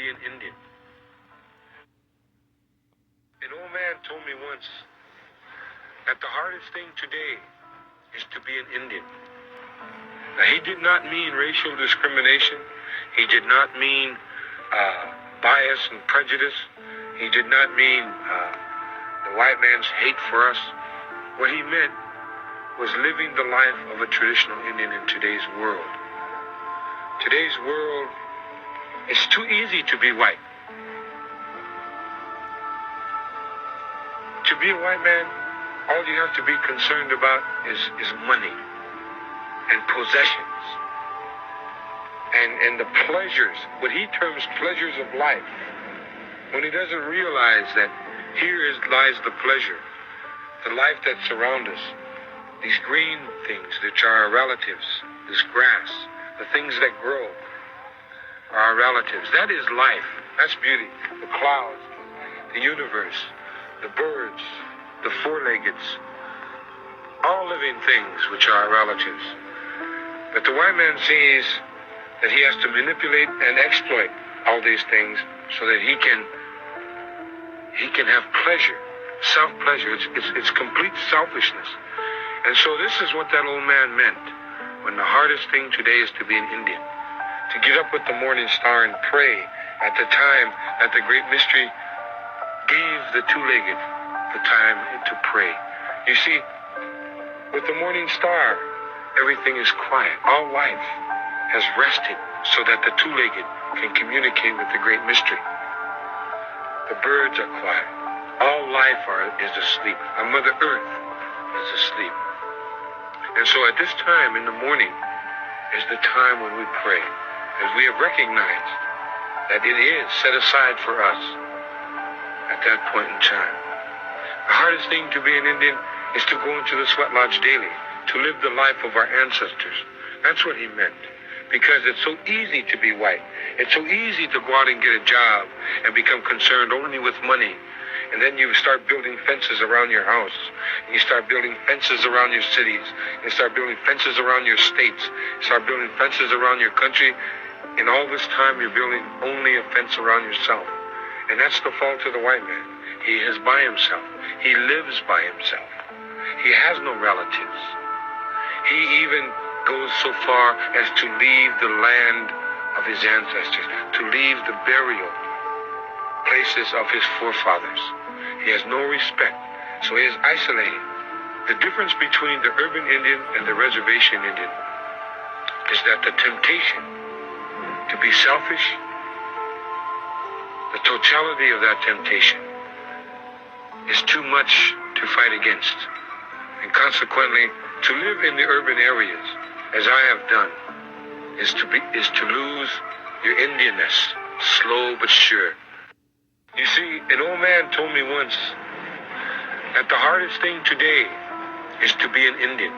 be an Indian. An old man told me once that the hardest thing today is to be an Indian. Now, he did not mean racial discrimination. He did not mean bias and prejudice. He did not mean the white man's hate for us. What he meant was living the life of a traditional Indian in today's world. Today's world, it's too easy to be white. To be a white man, all you have to be concerned about is money and possessions and the pleasures, what he terms pleasures of life, when he doesn't realize that here lies the pleasure, the life that surrounds us, these green things which are our relatives, this grass, the things that grow are our relatives. That is life. That's beauty. The clouds, the universe, the birds, the four-leggeds, all living things which are our relatives. But the white man sees that he has to manipulate and exploit all these things so that he can have pleasure, self-pleasure. It's complete selfishness. And so this is what that old man meant when the hardest thing today is to be an Indian. To get up with the morning star and pray at the time that the great mystery gave the two-legged the time to pray. You see, with the morning star, everything is quiet. All life has rested so that the two-legged can communicate with the great mystery. The birds are quiet. All life is asleep. Our Mother Earth is asleep. And so at this time in the morning is the time when we pray, as we have recognized that it is set aside for us at that point in time. The hardest thing to be an Indian is to go into the sweat lodge daily, to live the life of our ancestors. That's what he meant. Because it's so easy to be white. It's so easy to go out and get a job and become concerned only with money. And then you start building fences around your house. And you start building fences around your cities. You start building fences around your states. You start building fences around your country. And all this time you're building only a fence around yourself. And that's the fault of the white man. He is by himself. He lives by himself. He has no relatives. He even goes so far as to leave the land of his ancestors, to leave the burial places of his forefathers. He has no respect, so he is isolated. The difference between the urban Indian and the reservation Indian is that the temptation to be selfish, the totality of that temptation is too much to fight against. And consequently, to live in the urban areas, as I have done, is to lose your Indianness, slow but sure. You see, an old man told me once that the hardest thing today is to be an Indian.